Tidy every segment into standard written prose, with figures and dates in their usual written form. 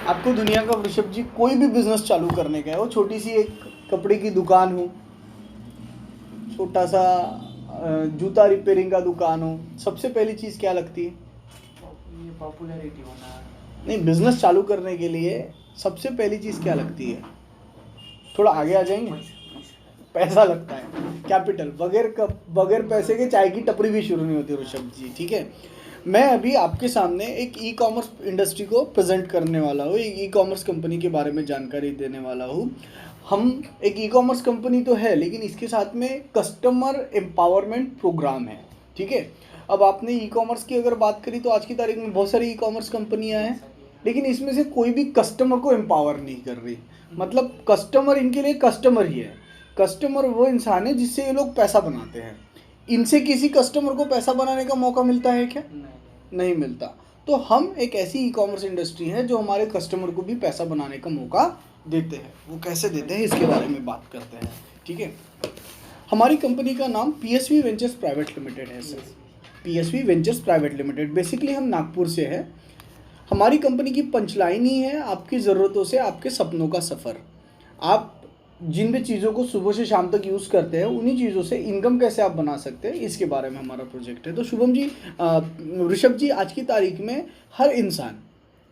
आपको दुनिया का वृषभ जी कोई भी बिजनेस चालू करने का है, वो छोटी सी एक कपड़े की दुकान हो, छोटा सा जूता रिपेयरिंग का दुकान हो, सबसे पहली चीज़ क्या लगती है? ये पॉपुलैरिटी होना। नहीं, बिजनेस चालू करने के लिए सबसे पहली चीज़ क्या लगती है? थोड़ा आगे आ जाएंगे। पैसा लगता है, कैपिटल। बगैर पैसे के चाय की टपरी भी शुरू नहीं होती ऋषभ जी, ठीक है। मैं अभी आपके सामने एक ई कॉमर्स इंडस्ट्री को प्रेजेंट करने वाला हूँ, एक ई कॉमर्स कंपनी के बारे में जानकारी देने वाला हूँ। हम एक ई कॉमर्स कंपनी तो है, लेकिन इसके साथ में कस्टमर एम्पावरमेंट प्रोग्राम है, ठीक है। अब आपने ई कॉमर्स की अगर बात करी तो आज की तारीख में बहुत सारी ई कॉमर्स कंपनियां हैं, लेकिन इसमें से कोई भी कस्टमर को एम्पावर नहीं कर रही। मतलब कस्टमर इनके लिए कस्टमर ही है। कस्टमर वो इंसान है जिससे ये लोग पैसा बनाते हैं। इनसे किसी कस्टमर को पैसा बनाने का मौका मिलता है क्या? नहीं मिलता। तो हम एक ऐसी ई कॉमर्स इंडस्ट्री है जो हमारे कस्टमर को भी पैसा बनाने का मौका देते हैं। वो कैसे देते हैं इसके बारे में बात करते हैं, ठीक है। हमारी कंपनी का नाम PSV वेंचर्स प्राइवेट लिमिटेड है sir. PSV ventures private limited. Basically हम नागपुर से है। हमारी कंपनी की पंचलाइन ही है आपकी ज़रूरतों से आपके सपनों का सफ़र। आप जिन भी चीज़ों को सुबह से शाम तक यूज़ करते हैं, उन्हीं चीज़ों से इनकम कैसे आप बना सकते हैं, इसके बारे में हमारा प्रोजेक्ट है। तो शुभम जी, ऋषभ जी, आज की तारीख में हर इंसान,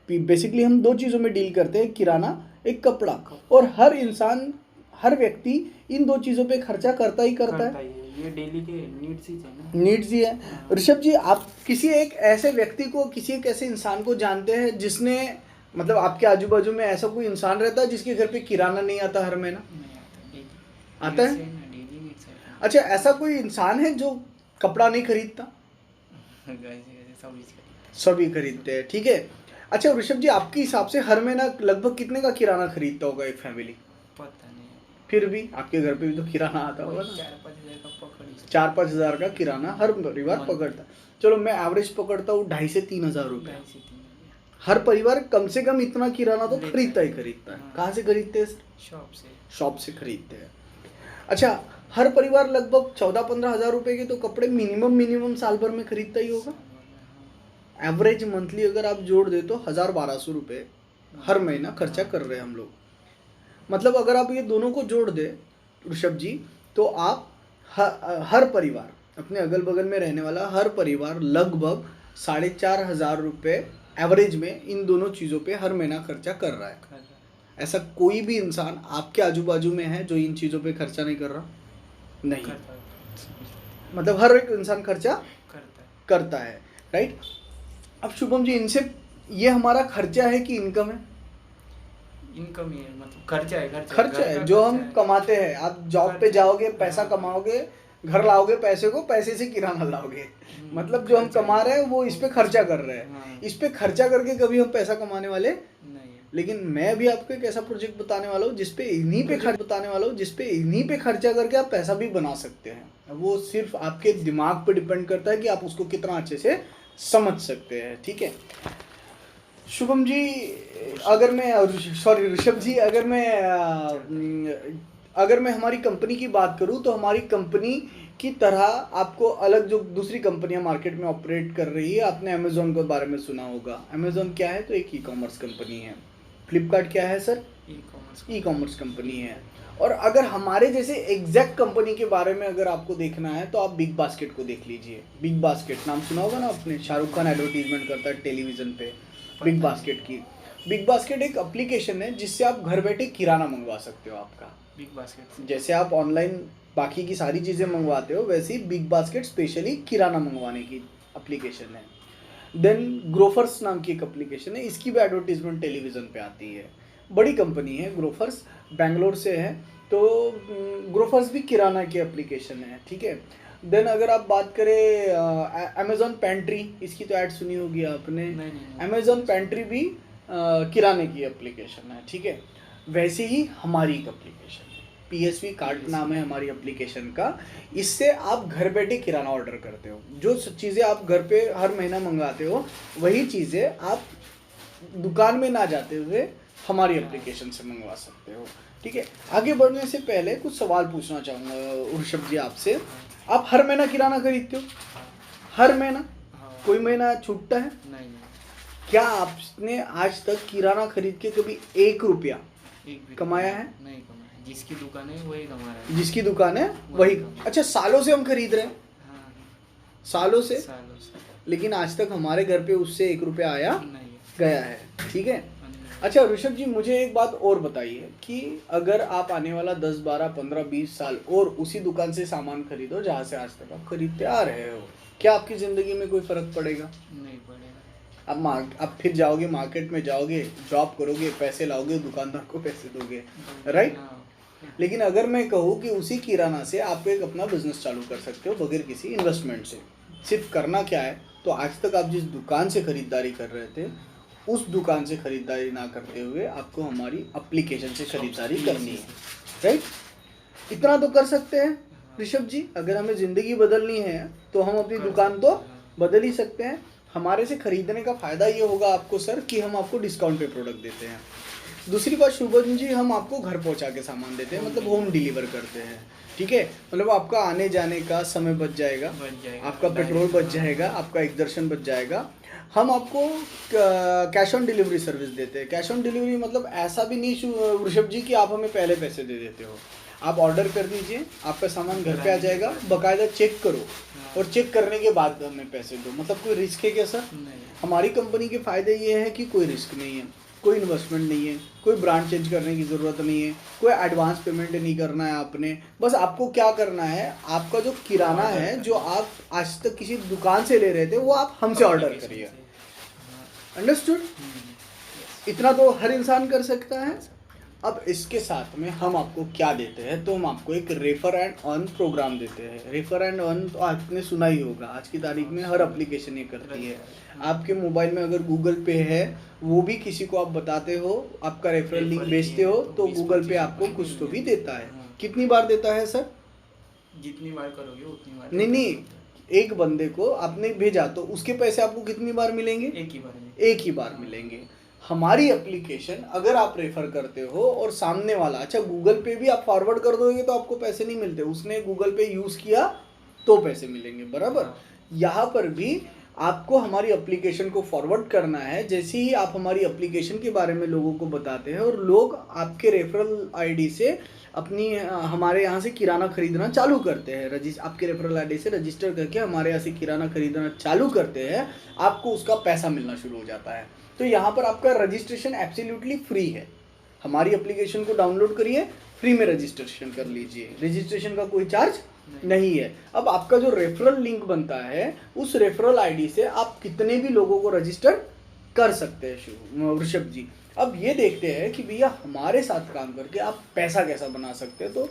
बेसिकली हम दो चीज़ों में डील करते हैं, किराना, एक कपड़ा। और हर इंसान, हर व्यक्ति इन दो चीज़ों पे खर्चा करता ही करता है। ये डेली के नीड्स ही है ना। नीड्स ही है। ऋषभ जी, आप किसी एक ऐसे व्यक्ति को, किसी एक ऐसे इंसान को जानते हैं जिसने, मतलब आपके आजू बाजू में ऐसा कोई इंसान रहता है जिसके घर पे किराना नहीं आता हर महीना? आता है। अच्छा, ऐसा कोई इंसान है जो कपड़ा नहीं खरीदता? सभी खरीदते हैं, ठीक है। अच्छा ऋषभ जी, आपके हिसाब से हर महीना लगभग कितने का किराना खरीदता होगा एक फैमिली? पता नहीं। फिर भी आपके घर पे भी तो किराना आता होगा ना। 4-5 हज़ार का किराना हर परिवार पकड़ता। चलो मैं एवरेज पकड़ता हूँ 2,500 से 3,000 रुपये। हर परिवार कम से कम इतना किराना तो खरीदता ही खरीदता है। कहाँ से खरीदते हैं? शॉप से खरीदते हैं। अच्छा, हर परिवार लगभग 14-15 हज़ार रुपये के तो कपड़े मिनिमम साल भर में खरीदता ही होगा। एवरेज मंथली अगर आप जोड़ दे तो 1,000-1,200 रुपये हर महीना खर्चा कर रहे हैं हम लोग। मतलब अगर आप ये दोनों को जोड़ दे ऋषभ जी, तो आप हर परिवार, अपने अगल बगल में रहने वाला हर परिवार लगभग 4,500 रुपये एवरेज में इन दोनों चीज़ों पे हर महीना खर्चा कर रहा है। ऐसा कोई भी इंसान आपके आजू बाजू में है जो इन चीज़ों पे खर्चा नहीं कर रहा? नहीं। मतलब हर एक इंसान खर्चा करता है, राइट। अब शुभम जी, इनसे ये हमारा खर्चा है कि इनकम है? इनकम ही है, मतलब खर्चा है। खर्चा है जो हम कमाते हैं। आप जॉब पे जाओगे, पैसा कमाओगे, घर लाओगे पैसे को, पैसे से किराना लाओगे। मतलब जो हम कमा रहे हैं वो इस पे खर्चा कर रहे हैं। इस पे खर्चा करके कभी हम पैसा कमाने वाले नहीं। लेकिन मैं भी आपको एक ऐसा प्रोजेक्ट बताने वाला हूँ जिसपे इन्हीं पे खर्चा करके आप पैसा भी बना सकते हैं। वो सिर्फ आपके दिमाग पे डिपेंड करता है कि आप उसको कितना अच्छे से समझ सकते हैं, ठीक है। शुभम जी, अगर मैं ऋषभ जी, अगर मैं हमारी कंपनी की बात करूं तो हमारी कंपनी की तरह आपको अलग जो दूसरी कंपनियां मार्केट में ऑपरेट कर रही है, आपने अमेजोन के बारे में सुना होगा। अमेजोन क्या है? तो एक ई कॉमर्स कंपनी है। फ्लिपकार्ट क्या है सर? ई कॉमर्स कंपनी है। और अगर हमारे जैसे एग्जैक्ट कंपनी के बारे में अगर आपको देखना है तो आप बिग बास्केट को देख लीजिए। बिग बास्केट नाम सुना होगा ना आपने, शाहरुख खान एडवर्टीजमेंट करता है टेलीविज़न पे बिग बास्केट की। बिग बास्केट एक एप्लीकेशन है जिससे आप घर बैठे किराना मंगवा सकते हो आपका। बिग बास्केट जैसे आप ऑनलाइन बाकी की सारी चीज़ें मंगवाते हो, वैसे ही बिग बास्केट स्पेशली किराना मंगवाने की एप्लीकेशन है। देन ग्रोफर्स नाम की एक एप्लीकेशन है, इसकी भी एडवर्टीजमेंट टेलीविज़न पे आती है। बड़ी कंपनी है ग्रोफर्स, बेंगलोर से है। तो ग्रोफर्स भी किराना की एप्लीकेशन है, ठीक है। देन अगर आप बात करें अमेजोन पेंट्री, इसकी तो ऐड सुनी होगी आपने। अमेजोन पेंट्री भी किराने की एप्लीकेशन है, ठीक है। वैसे ही हमारी एक एप्लीकेशन है, PSV कार्ट नाम है हमारी एप्लीकेशन का। इससे आप घर बैठे किराना ऑर्डर करते हो। जो चीज़ें आप घर पे हर महीना मंगाते हो, वही चीज़ें आप दुकान में ना जाते हुए हमारी एप्लीकेशन से मंगवा सकते हो, ठीक है। आगे बढ़ने से पहले कुछ सवाल पूछना चाहूँगा ऋषभ जी आपसे। आप हर महीना किराना खरीदते हो? हर महीना? कोई महीना छूटता है? नहीं। क्या आपने आज तक किराना खरीद के कभी 1 रुपया एक भी कमाया है? नहीं कमाया, जिसकी दुकान है वही कमा रहा है। जिसकी दुकान है वही। अच्छा, सालों से हम खरीद रहे हैं, हाँ, सालों से, सालों से लेकिन आज तक हमारे घर पे उससे 1 रुपया आया नहीं है। गया है। ठीक है। नहीं। अच्छा ऋषभ जी, मुझे एक बात और बताइए कि अगर आप आने वाला 10, 12, 15, 20 साल और उसी दुकान से सामान खरीदो जहाँ से आज तक आप खरीदते आ रहे हो, क्या आपकी ज़िंदगी में कोई फ़र्क पड़ेगा? नहीं पड़ेगा। आप फिर जाओगे, मार्केट में जाओगे, जॉब करोगे, पैसे लाओगे, दुकानदार को पैसे दोगे, राइट? हाँ, लेकिन अगर मैं कहूँ कि उसी किराना से आप एक अपना बिजनेस चालू कर सकते हो बगैर किसी इन्वेस्टमेंट से, सिर्फ करना क्या है, तो आज तक आप जिस दुकान से खरीदारी कर रहे थे उस दुकान से खरीदारी ना करते हुए आपको हमारी एप्लीकेशन से खरीदारी करनी है, राइट? इतना तो कर सकते हैं ऋषभ जी। अगर हमें ज़िंदगी बदलनी है तो हम अपनी दुकान तो बदल ही सकते हैं। हमारे से खरीदने का फ़ायदा ये होगा आपको सर कि हम आपको डिस्काउंट पे प्रोडक्ट देते हैं। दूसरी बात शुभम जी, हम आपको घर पहुंचा के सामान देते हैं, मतलब होम डिलीवर करते हैं। ठीक है, मतलब आपका आने जाने का समय बच जाएगा, आपका पेट्रोल बच जाएगा, आपका एक्सर्शन बच जाएगा। हम आपको कैश ऑन डिलीवरी सर्विस देते हैं। कैश ऑन डिलीवरी मतलब ऐसा भी नहीं ऋषभ जी कि आप हमें पहले पैसे दे देते हो। आप ऑर्डर कर दीजिए, आपका सामान घर पे आ जाएगा, बाकायदा चेक करो और चेक करने के बाद हमें पैसे दो। मतलब कोई रिस्क है क्या सर? नहीं। हमारी कंपनी के फ़ायदे ये है कि कोई रिस्क नहीं है, कोई इन्वेस्टमेंट नहीं है, कोई ब्रांड चेंज करने की ज़रूरत नहीं है, कोई एडवांस पेमेंट नहीं करना है आपने। बस आपको क्या करना है, आपका जो किराना है जो आप आज तक किसी दुकान से ले रहे थे वो आप हमसे ऑर्डर करिए। अंडरस्टूड? इतना तो हर इंसान कर सकता है। अब इसके साथ में हम आपको क्या देते हैं, तो हम आपको एक रेफर एंड अर्न प्रोग्राम देते हैं। रेफर एंड अर्न तो आपने सुना ही होगा, आज की तारीख में हर एप्लीकेशन ये करती है। आपके मोबाइल में अगर गूगल पे है, वो भी किसी को आप बताते हो, आपका रेफरल लिंक भेजते हो, तो गूगल पे आपको कुछ तो भी देता है। कितनी बार देता है सर? जितनी बार करोगे उतनी बार। नहीं, एक बंदे को आपने भेजा तो उसके पैसे आपको कितनी बार मिलेंगे? एक ही बार में। एक ही बार मिलेंगे। हमारी एप्लीकेशन अगर आप रेफर करते हो और सामने वाला, अच्छा गूगल पे भी आप फॉरवर्ड कर दोगे तो आपको पैसे नहीं मिलते, उसने गूगल पे यूज़ किया तो पैसे मिलेंगे, बराबर? यहाँ पर भी आपको हमारी एप्लीकेशन को फॉरवर्ड करना है। जैसे ही आप हमारी एप्लीकेशन के बारे में लोगों को बताते हैं और लोग आपके रेफरल आईडी से अपनी हमारे यहाँ से किराना खरीदना चालू करते हैं, आपके रेफरल आईडी से रजिस्टर करके हमारे यहाँ से किराना खरीदना चालू करते हैं, आपको उसका पैसा मिलना शुरू हो जाता है। तो यहाँ पर आपका रजिस्ट्रेशन एब्सोल्युटली फ्री है। हमारी एप्लीकेशन को डाउनलोड करिए, फ्री में रजिस्ट्रेशन कर लीजिए, रजिस्ट्रेशन का कोई चार्ज नहीं है। अब आपका जो रेफरल लिंक बनता है, उस रेफरल आईडी से आप कितने भी लोगों को रजिस्टर कर सकते हैं ऋषभ जी। अब ये देखते हैं कि भैया हमारे साथ काम करके आप पैसा कैसा बना सकते हैं। तो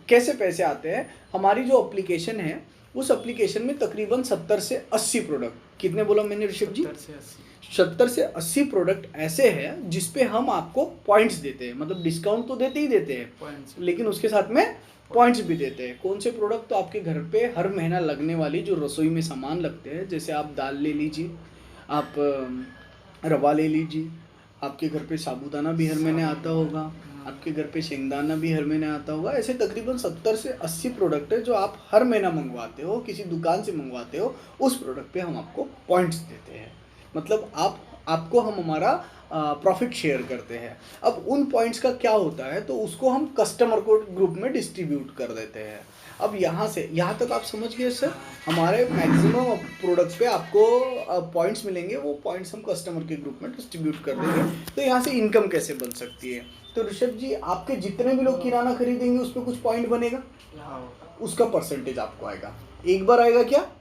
कैसे पैसे आते हैं, हमारी जो एप्लीकेशन है उस एप्लीकेशन में तकरीबन 70 से 80 प्रोडक्ट, कितने बोला मैंने ऋषभ जी? 70 से 80 प्रोडक्ट ऐसे हैं जिसपे हम आपको पॉइंट्स देते हैं। मतलब डिस्काउंट तो देते ही देते हैं, लेकिन उसके साथ में पॉइंट्स भी देते हैं। कौन से प्रोडक्ट? तो आपके घर पे हर महीना लगने वाली जो रसोई में सामान लगते हैं, जैसे आप दाल ले लीजिए, आप रवा ले लीजिए, आपके घर पे साबूदाना भी हर महीने आता होगा, आपके घर पे शेंगदाना भी हर महीने आता होगा। ऐसे तकरीबन 70 से 80 प्रोडक्ट है जो आप हर महीना मंगवाते हो, किसी दुकान से मंगवाते हो, उस प्रोडक्ट पे हम आपको पॉइंट्स देते हैं। मतलब आपको हम हमारा प्रॉफिट शेयर करते हैं। अब उन पॉइंट्स का क्या होता है, तो उसको हम कस्टमर को ग्रुप में डिस्ट्रीब्यूट कर देते हैं। अब यहाँ तक आप समझ गए सर? हमारे मैक्सिमम प्रोडक्ट्स पे आपको पॉइंट्स मिलेंगे, वो पॉइंट्स हम कस्टमर के ग्रुप में डिस्ट्रीब्यूट कर देंगे। तो यहाँ से इनकम कैसे बन सकती है? तो ऋषभ जी, आपके जितने भी लोग किराना खरीदेंगे उस पर कुछ पॉइंट बनेगा, उसका परसेंटेज आपको आएगा। एक बार आएगा क्या?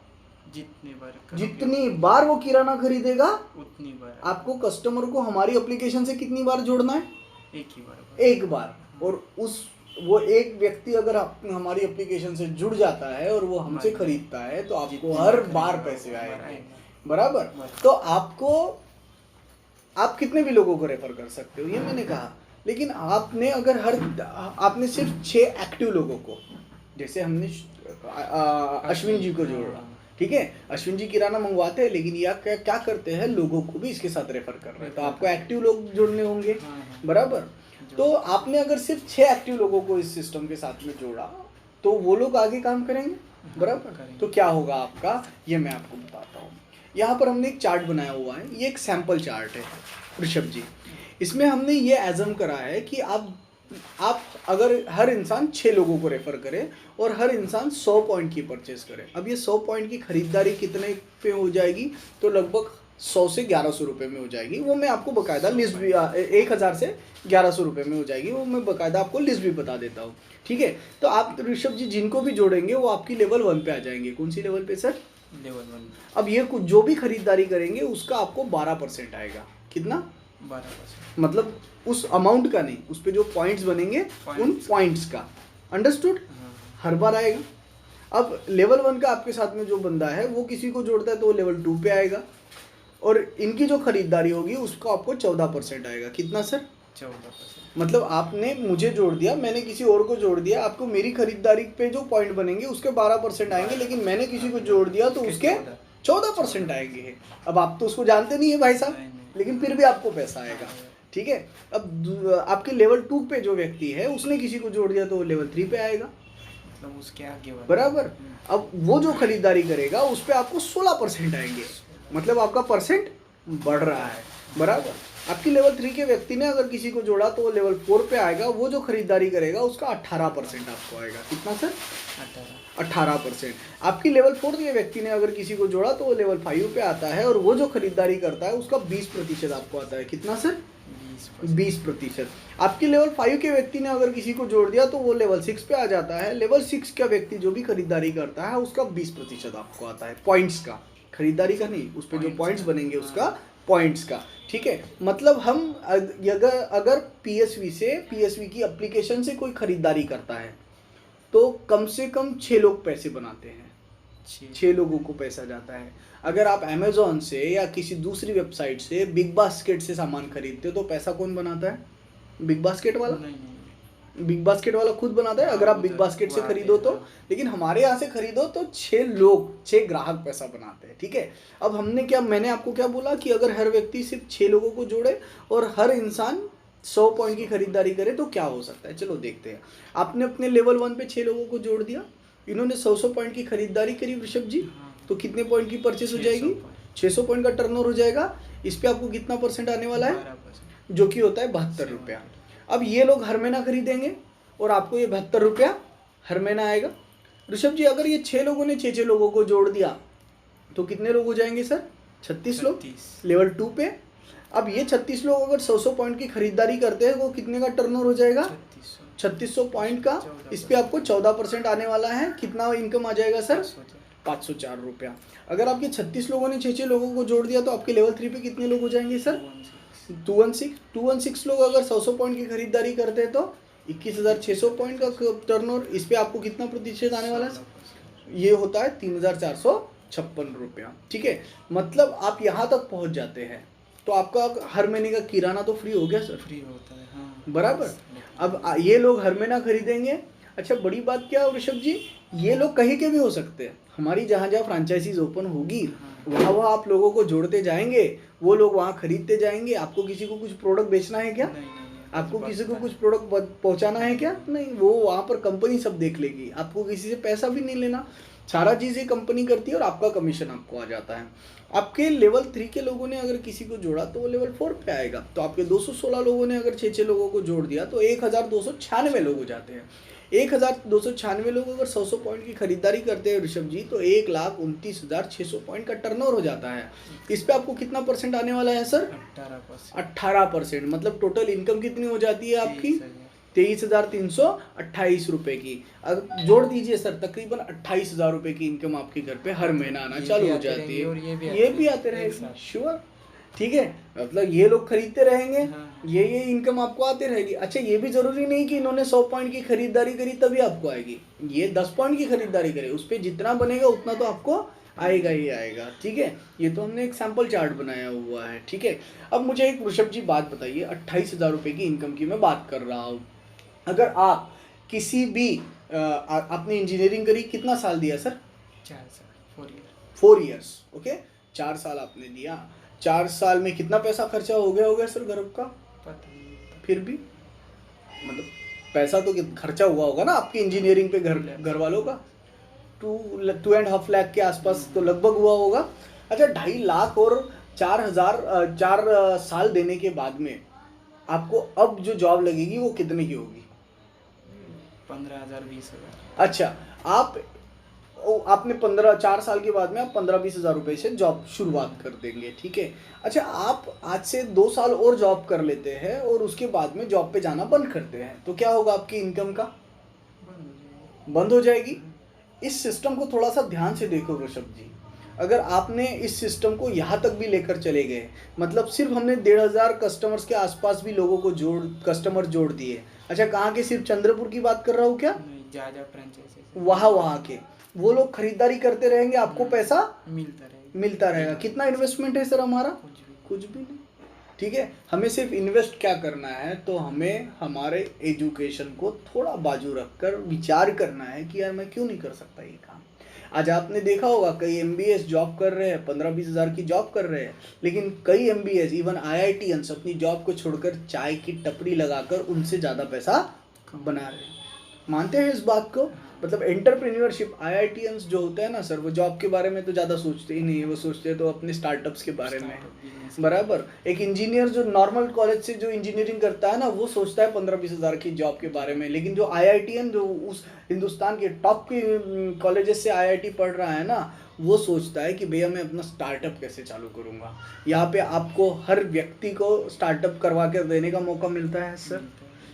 जितनी बार वो किराना खरीदेगा उतनी बार आपको कस्टमर को हमारी एप्लीकेशन से कितनी बार जोड़ना है? एक बार। और वो एक व्यक्ति अगर हमारी एप्लीकेशन से जुड़ जाता है और वो हमसे खरीदता है तो आपको हर बार पैसे आएंगे, बराबर? तो आप कितने भी लोगों को रेफर कर सकते हो, ये मैंने कहा। लेकिन आपने सिर्फ 6 एक्टिव लोगों को, जैसे हमने अश्विन जी को जोड़ा, ठीक है, अश्विन जी किराना मंगवाते हैं, लेकिन यह क्या करते हैं, लोगों को भी इसके साथ रेफर कर रहे हैं, तो आपको एक्टिव लोग जोड़ने होंगे, बराबर? तो आपने अगर सिर्फ 6 एक्टिव लोगों को इस सिस्टम के साथ में जोड़ा तो वो लोग आगे काम करेंगे, बराबर? तो क्या होगा आपका, ये मैं आपको बताता हूँ। यहाँ पर हमने एक चार्ट बनाया हुआ है, ये एक सैम्पल चार्ट है ऋषभ जी। इसमें हमने ये एजम करा है कि आप अगर हर इंसान 6 लोगों को रेफर करे और हर इंसान 100 पॉइंट की परचेस करे। अब ये 100 पॉइंट की खरीदारी कितने पे हो जाएगी, तो लगभग 100 से 1100 रुपये में हो जाएगी। वो मैं आपको बकायदा लिस्ट भी 1000 से 1100 रुपये में हो जाएगी, वो मैं बकायदा आपको लिस्ट भी बता देता हूँ, ठीक है। तो आप ऋषभ जी जिनको भी जोड़ेंगे वो आपकी लेवल 1 पे आ जाएंगे। कौन सी लेवल पे सर? लेवल 1। अब ये जो भी खरीदारी करेंगे उसका आपको 12% आएगा। कितना? 12%। मतलब उस अमाउंट का नहीं, उस पे जो पॉइंट्स बनेंगे उन पॉइंट्स का। अंडरस्टूड? हर बार आएगा। अब लेवल 1 का आपके साथ में जो बंदा है वो किसी को जोड़ता है तो वो लेवल 2 पे आएगा, और इनकी जो खरीदारी होगी उसका आपको 14% आएगा। कितना सर? 14%। मतलब आपने मुझे जोड़ दिया, मैंने किसी और को जोड़ दिया, आपको मेरी खरीदारी पे जो पॉइंट बनेंगे उसके 12% आएंगे, लेकिन मैंने किसी को जोड़ दिया तो उसके 14% आएंगे। अब आप तो उसको जानते नहीं है भाई साहब, लेकिन फिर भी आपको पैसा आएगा, ठीक है। अब आपके लेवल 2 पे जो व्यक्ति है उसने किसी को जोड़ दिया तो वो लेवल 3 पे आएगा, मतलब उसके आगे वाला। बराबर। अब वो जो खरीदारी करेगा उस पे आपको 16% आएंगे, मतलब आपका परसेंट बढ़ रहा है, बराबर। आपकी लेवल 3 के व्यक्ति ने अगर किसी को जोड़ा तो वो लेवल 4 पे आएगा, वो जो खरीदारी करेगा उसका 18% आपको आएगा। कितना सर? 18%। आपकी लेवल 4 के व्यक्ति ने अगर किसी को जोड़ा तो वो लेवल 5 पे आता है, और वो जो खरीदारी करता है उसका 20% आपको आता है। कितना सर? 20%। आपकी लेवल 5 के व्यक्ति ने अगर किसी को जोड़ दिया तो वो लेवल 6 पे आ जाता है। लेवल 6 का व्यक्ति जो भी खरीदारी करता है उसका 20% आपको आता है, पॉइंट्स का, खरीदारी का नहीं, उस पर जो पॉइंट्स बनेंगे उसका, पॉइंट्स का, ठीक है। मतलब हम अगर पीएसवी की एप्लीकेशन से कोई खरीदारी करता है तो कम से कम 6 लोग पैसे बनाते हैं, 6 लोगों को पैसा जाता है। अगर आप अमेज़ॉन से या किसी दूसरी वेबसाइट से, बिग बास्केट से सामान खरीदते हो तो पैसा कौन बनाता है? बिग बास्केट वाला? बिग बास्केट वाला खुद बनाता है अगर आप बिग बास्केट से खरीदो तो, लेकिन हमारे यहाँ से खरीदो तो 6 ग्राहक पैसा बनाते हैं, ठीक है। अब मैंने आपको क्या बोला कि अगर हर व्यक्ति सिर्फ 6 लोगों को जोड़े और हर इंसान 100 पॉइंट की खरीदारी करे तो क्या हो सकता है, चलो देखते हैं। आपने अपने लेवल 1 पे 6 लोगों को जोड़ दिया, इन्होंने 100 पॉइंट की खरीदारी करी ऋषभ जी, तो कितने पॉइंट की परचेस हो जाएगी? 600 पॉइंट का टर्नओवर हो जाएगा। इस पे आपको कितना परसेंट आने वाला है? जो कि होता है 72 रुपया। अब ये लोग हर महीना खरीदेंगे और आपको ये 72 रुपया हर महीना आएगा। ऋषभ जी अगर ये 6 लोगों ने 6 लोगों को जोड़ दिया तो कितने लोग हो जाएंगे सर? 36 लोग लेवल 2 पे। अब ये 36 लोग अगर 100 पॉइंट की खरीदारी करते हैं वो कितने का टर्नओवर हो जाएगा? 3600 पॉइंट का। इस पे आपको 14% आने वाला है। कितना इनकम आ जाएगा सर? 504 रुपया। अगर आपके 36 लोगों ने 6 लोगों को जोड़ दिया तो आपके लेवल 3 पे कितने लोग हो जाएंगे सर? 216 लोग अगर 100 पॉइंट की खरीदारी करते हैं तो 21,600 पॉइंट का टर्नओवर। इस पे आपको कितना प्रतिशत आने वाला है? ये होता है 3,456 रुपया, ठीक है। मतलब आप यहाँ तक पहुँच जाते हैं तो आपका हर महीने का किराना तो फ्री हो गया सर, फ्री होता है, हाँ। बराबर। अब ये लोग हर महीना खरीदेंगे। अच्छा बड़ी बात क्या है ऋषभ जी, ये लोग कहीं के भी हो सकते हैं। हमारी जहाँ जहाँ फ्रेंचाइजीज ओपन होगी वहाँ आप लोगों को जोड़ते जाएंगे, वो लोग वहाँ खरीदते जाएंगे। आपको किसी को कुछ प्रोडक्ट बेचना है क्या? नहीं, आपको किसी को कुछ प्रोडक्ट पहुँचाना है क्या? नहीं, वो वहाँ पर कंपनी सब देख लेगी, आपको किसी से पैसा भी नहीं लेना, सारा चीज़ ये कंपनी करती है और आपका कमीशन आपको आ जाता है। आपके लेवल 3 के लोगों ने अगर किसी को जोड़ा तो वो लेवल 4 पे आएगा। तो आपके 216 लोगों ने अगर 6 लोगों को जोड़ दिया तो 1296 लोग हो जाते हैं। 1296 लोग अगर 100 पॉइंट की खरीदारी करते हैं ऋषभ जी तो 1,29,600 पॉइंट का टर्नओवर हो जाता है। इस पे आपको कितना परसेंट आने वाला है सर? 18%। मतलब टोटल इनकम कितनी हो जाती है आपकी? 23,328 रुपये की। अब जोड़ दीजिए सर, तकरीबन 28,000 रुपये की इनकम आपके घर पे हर महीना आना चालू हो जाती है। और ये भी आते रहेंगे, श्योर, ठीक है। मतलब ये लोग खरीदते रहेंगे, ये इनकम आपको आते रहेगी। अच्छा ये भी जरूरी नहीं कि इन्होंने 100 पॉइंट की खरीदारी करी तभी आपको आएगी। ये 10 पॉइंट की खरीदारी करे, उस पर जितना बनेगा उतना तो आपको आएगा ही आएगा, ठीक है। ये तो हमने एक सैम्पल चार्ट बनाया हुआ है, ठीक है। अब मुझे एक ऋषभ जी बात बताइए, 28,000 रुपये की इनकम की मैं बात कर रहा हूँ। अगर आप किसी भी आपने इंजीनियरिंग करी, कितना साल दिया सर? 4 साल, 4 ईयर्स, ओके। 4 साल आपने दिया, 4 साल में कितना पैसा खर्चा हो गया सर घर का? पता नहीं। फिर भी मतलब पैसा तो खर्चा हुआ होगा ना आपकी इंजीनियरिंग पे घर वालों का? 2.5 लाख के आसपास तो लगभग हुआ होगा। अच्छा 2.5 लाख और 4 साल देने के बाद में आपको अब जो जॉब लगेगी वो कितने की होगी? 15,000 20,000। अच्छा आपने 4 साल के बाद में आप 15-20 हज़ार रुपए से जॉब शुरुआत कर देंगे, ठीक है। अच्छा आप आज से 2 साल और जॉब कर लेते हैं और उसके बाद में जॉब पे जाना बंद करते हैं, तो क्या होगा आपकी इनकम का? बंद हो जाएगी। इस सिस्टम को थोड़ा सा ध्यान से देखो ऋषभ जी। अगर आपने इस सिस्टम को यहाँ तक भी लेकर चले गए, मतलब सिर्फ हमने 1,500 कस्टमर्स के आसपास भी लोगों को कस्टमर जोड़ दिए। अच्छा कहाँ के? सिर्फ चंद्रपुर की बात कर रहा हूँ क्या? ज्यादा फ्रेंचाइजी वहाँ के वो लोग खरीदारी करते रहेंगे, आपको पैसा मिलता रहेगा। कितना इन्वेस्टमेंट है सर हमारा? कुछ भी नहीं, ठीक है। हमें सिर्फ इन्वेस्ट क्या करना है, तो हमें हमारे एजुकेशन को थोड़ा बाजू रखकर विचार करना है कि यार मैं क्यों नहीं कर सकता ये काम। आज आपने देखा होगा कई MBS जॉब कर रहे हैं, 15-20 हज़ार की जॉब कर रहे हैं, लेकिन कई MBS इवन IITians अपनी जॉब को छोड़कर चाय की टपरी लगाकर उनसे ज़्यादा पैसा बना रहे हैं। मानते हैं इस बात को? मतलब एंटरप्रेन्योरशिप, IITians जो होते हैं ना सर, वो जॉब के बारे में तो ज़्यादा सोचते ही नहीं है, वो सोचते हैं तो अपने स्टार्टअप्स के बारे में, बराबर। एक इंजीनियर जो नॉर्मल कॉलेज से जो इंजीनियरिंग करता है ना, वो सोचता है 15-20 हज़ार की जॉब के बारे में, लेकिन जो IITian जो उस हिंदुस्तान के टॉप के कॉलेजेस से IIT पढ़ रहा है ना, वो सोचता है कि भैया मैं अपना स्टार्टअप कैसे चालू करूँगा। यहाँ पे आपको हर व्यक्ति को स्टार्टअप करवा कर देने का मौका मिलता है सर।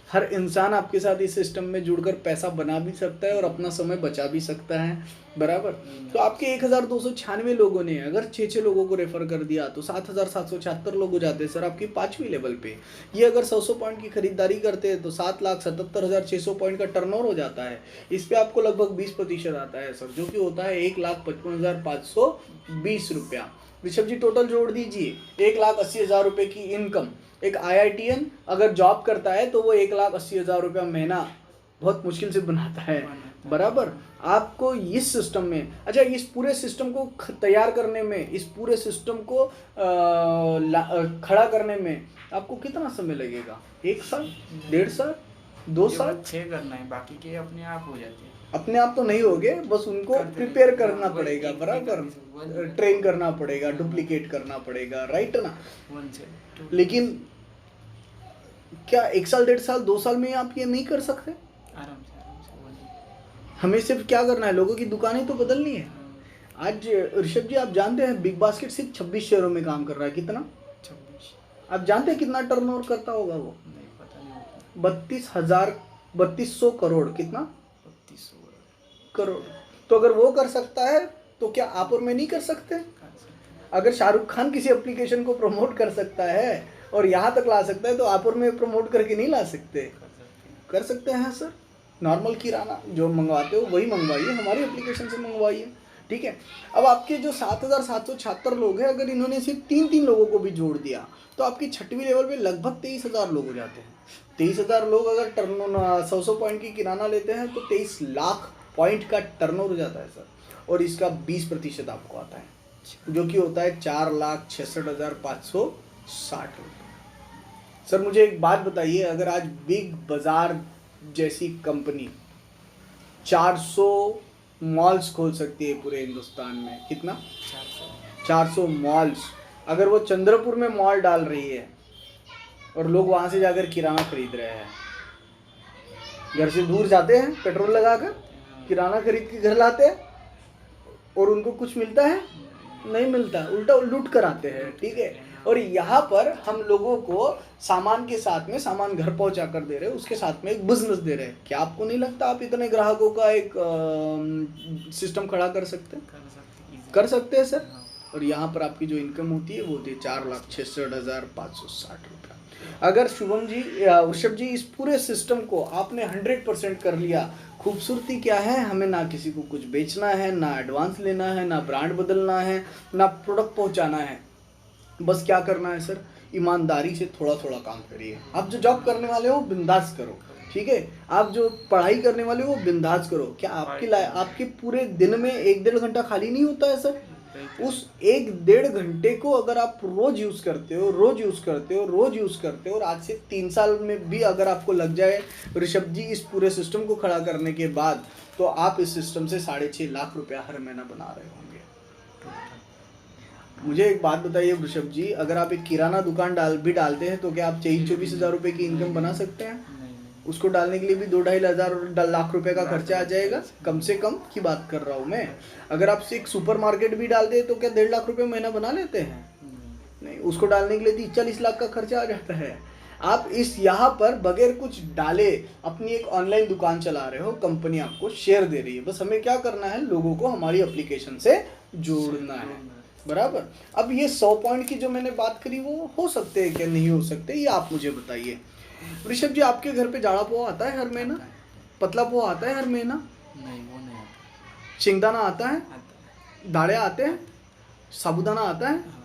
हर इंसान आपके साथ इस सिस्टम में जुड़कर पैसा बना भी सकता है और अपना समय बचा भी सकता है, बराबर। तो आपके 1,296 लोगों ने अगर 6 लोगों को रेफर कर दिया तो 7,776 लोग हो जाते हैं सर आपकी 5वीं लेवल पे। ये अगर 100 पॉइंट की खरीदारी करते हैं तो 7,77,600 पॉइंट का टर्नओवर हो जाता है। इस पे आपको लगभग 20% आता है सर, जो कि होता है 1,55,520 रुपया। ऋषभ जी टोटल जोड़ दीजिए, 1,80,000 रुपये की इनकम। एक IITian अगर जॉब करता है तो वो 1,80,000 रुपया महीना बहुत मुश्किल से बनाता है, बराबर। आपको इस सिस्टम में, अच्छा इस पूरे सिस्टम को तैयार करने में, इस पूरे सिस्टम को खड़ा करने में आपको कितना समय लगेगा? 1 साल, 1.5 साल, 2 साल? करना है, बाकी के अपने आप हो जाते हैं। अपने आप तो नहीं होगे, बस उनको प्रिपेयर करना पड़ेगा, बराबर। ट्रेन करना पड़ेगा, डुप्लीकेट करना पड़ेगा, राइट ना। लेकिन क्या 1 साल, 1.5 साल, 2 साल में आप ये नहीं कर सकते? आराम से हमें सिर्फ क्या करना है, लोगों की दुकानें तो बदलनी है। आज ऋषभ जी आप जानते हैं बिग बास्केट सिर्फ 26 शहरों में काम कर रहा है। कितना? 26। आप जानते हैं कितना टर्नओवर करता होगा वो? नहीं, पता नहीं। 32,200 करोड़। कितना? 3200 करोड़। तो अगर वो कर सकता है तो क्या आप और मैं नहीं कर सकते? अगर शाहरुख खान किसी एप्लीकेशन को प्रमोट कर सकता है और यहाँ तक ला सकता है, तो आप और मैं प्रमोट करके नहीं ला सकते? कर सकते हैं सर। नॉर्मल किराना जो मंगवाते हो वही मंगवाइए, हमारी एप्लीकेशन से मंगवाइए, ठीक है। अब आपके जो 7,776 लोग हैं, अगर इन्होंने सिर्फ 3 लोगों को भी जोड़ दिया तो आपकी 6वीं लेवल पे लगभग 23,000 लोग हो जाते हैं। 23,000 लोग अगर 100 पॉइंट की किराना लेते हैं तो 23 लाख पॉइंट का टर्नओवर हो जाता है सर, और इसका 20% आपको आता है, जो कि होता है 4,66,560 रुपये। सर मुझे एक बात बताइए, अगर आज बिग बाजार जैसी कंपनी 400 मॉल्स खोल सकती है पूरे हिंदुस्तान में, कितना? 400 मॉल्स। अगर वो चंद्रपुर में मॉल डाल रही है और लोग वहाँ से जाकर किराना खरीद रहे हैं, घर से दूर जाते हैं पेट्रोल लगाकर, किराना खरीद के घर लाते हैं और उनको कुछ मिलता है? नहीं मिलता, उल्टा लूट कर आते हैं, ठीक है। और यहाँ पर हम लोगों को सामान के साथ में सामान घर पहुँचा कर दे रहे हैं, उसके साथ में एक बिजनेस दे रहे हैं। क्या आपको नहीं लगता आप इतने ग्राहकों का एक सिस्टम खड़ा कर सकते हैं? कर सकते हैं सर। और यहाँ पर आपकी जो इनकम होती है वो होती है 4,66,560 रुपये। अगर शुभम जी ऋषभ जी इस पूरे सिस्टम को आपने 100% कर लिया, खूबसूरती क्या है, हमें ना किसी को कुछ बेचना है, ना एडवांस लेना है, ना ब्रांड बदलना है, ना प्रोडक्ट पहुंचाना है। बस क्या करना है सर, ईमानदारी से थोड़ा थोड़ा काम करिए। आप जो जॉब करने वाले हो बिंदास करो, ठीक है। आप जो पढ़ाई करने वाले हो बिंदास करो। क्या आपके पूरे दिन में 1-1.5 घंटा खाली नहीं होता है सर? उस 1-1.5 घंटे को अगर आप रोज यूज़ करते हो, रोज यूज़ करते हो, रोज यूज़ करते हो, और आज से 3 साल में भी अगर आपको लग जाए ऋषभ जी इस पूरे सिस्टम को खड़ा करने के बाद, तो आप इस सिस्टम से 6.5 लाख रुपया हर महीना बना रहे होंगे। मुझे एक बात बताइए वृषभ जी, अगर आप एक किराना दुकान डालते हैं तो क्या आप 23-24 हज़ार रुपए की इनकम बना सकते हैं? नहीं उसको डालने के लिए भी 2-2.5 लाख रुपए का खर्चा आ जाएगा, कम से कम की बात कर रहा हूँ मैं। अगर आप एक सुपर मार्केट भी डालते हैं तो क्या 1.5 लाख रुपए महीना बना लेते हैं? नहीं, उसको डालने के लिए 30-40 लाख का खर्चा आ जाता है। आप इस यहाँ पर बगैर कुछ डाले अपनी एक ऑनलाइन दुकान चला रहे हो, कंपनी आपको शेयर दे रही है, बस हमें क्या करना है, लोगों को हमारी एप्लीकेशन से जोड़ना है, बराबर। अब ये 100 पॉइंट की जो मैंने बात करी वो हो सकते हैं क्या नहीं हो सकते, ये आप मुझे बताइए। ऋषभ जी, आपके घर पे जाड़ा पोहा आता है हर महीना? पतला पोहा आता है हर महीना? नहीं, वो नहीं आता। शेंगदाना आता है? आता है। दालें आते हैं? साबूदाना आता है? हाँ,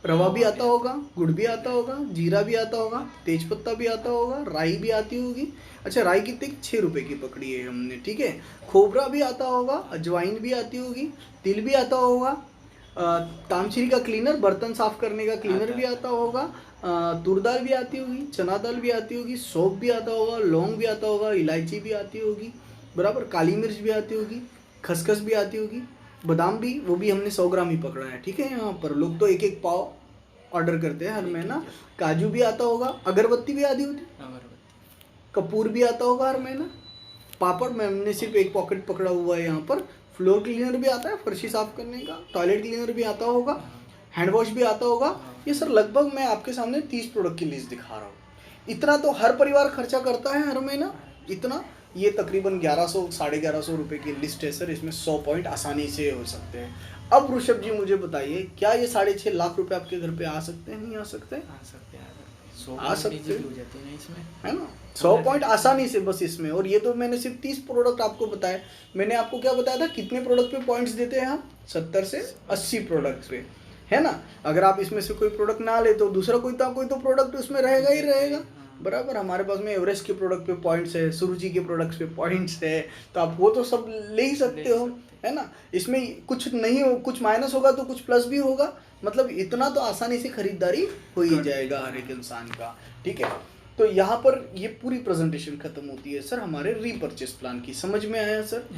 रवा भी आता होगा, गुड़ भी आता होगा, जीरा भी आता होगा, तेज पत्ता भी आता होगा, राई भी आती होगी। अच्छा, राई कितने की? 6 रुपए की पकड़ी है हमने, ठीक है। खोबरा भी आता होगा, अजवाइन भी आती होगी, तिल भी आता होगा, तामचीनी का क्लीनर, बर्तन साफ करने का क्लीनर भी आता होगा, तुर दाल भी आती होगी, चना दाल भी आती होगी, सौंफ भी आता होगा, लौंग भी आता होगा, इलायची भी आती होगी, बराबर, काली मिर्च भी आती होगी, खसखस भी आती होगी, बादाम भी, वो भी हमने 100 ग्राम ही पकड़ा है, ठीक है। यहाँ पर लोग तो 1-1 पाव ऑर्डर करते हैं हर महीना। काजू भी आता होगा, अगरबत्ती भी आती होती, अगरबत्ती। कपूर भी आता होगा हर महीना, पापड़ मैंने सिर्फ 1 पॉकेट पकड़ा हुआ है यहाँ पर, फ्लोर क्लीनर भी आता है फर्शी साफ करने का, टॉयलेट क्लीनर भी आता होगा, हैंड वॉश भी आता होगा। ये सर लगभग मैं आपके सामने 30 प्रोडक्ट की लिस्ट दिखा रहा हूँ। इतना तो हर परिवार खर्चा करता है हर महीना, इतना। ये तकरीबन 1100-1150 रुपए की लिस्ट है सर, इसमें 100 पॉइंट आसानी से हो सकते हैं। अब ऋषभ जी मुझे बताइए, क्या ये 6.5 लाख रुपए आपके घर पे आ सकते हैं, नहीं आ सकते? आ सकते हैं, आ सकते हैं। हो जाती है ना इसमें, है ना, 100 पॉइंट आसानी से बस इसमें। और ये तो मैंने सिर्फ 30 प्रोडक्ट आपको बताए। मैंने आपको क्या बताया था, कितने प्रोडक्ट पे पॉइंट्स देते हैं हम? 70 से 80 प्रोडक्ट पे, है ना। अगर आप इसमें से कोई प्रोडक्ट ना ले तो दूसरा कोई तो प्रोडक्ट उसमें रहेगा ही रहेगा, बराबर। हमारे पास में एवरेस्ट के प्रोडक्ट पे पॉइंट्स है, सुरुचि के प्रोडक्ट्स पे पॉइंट्स है, तो आप वो तो सब ले ही सकते हो, है ना। इसमें कुछ नहीं हो, कुछ माइनस होगा तो कुछ प्लस भी होगा, मतलब इतना तो आसानी से खरीदारी हो ही जाएगा हर एक इंसान का, ठीक है। तो यहाँ पर ये पूरी प्रेजेंटेशन खत्म होती है सर हमारे रीपर्चेस प्लान की। समझ में आया सर?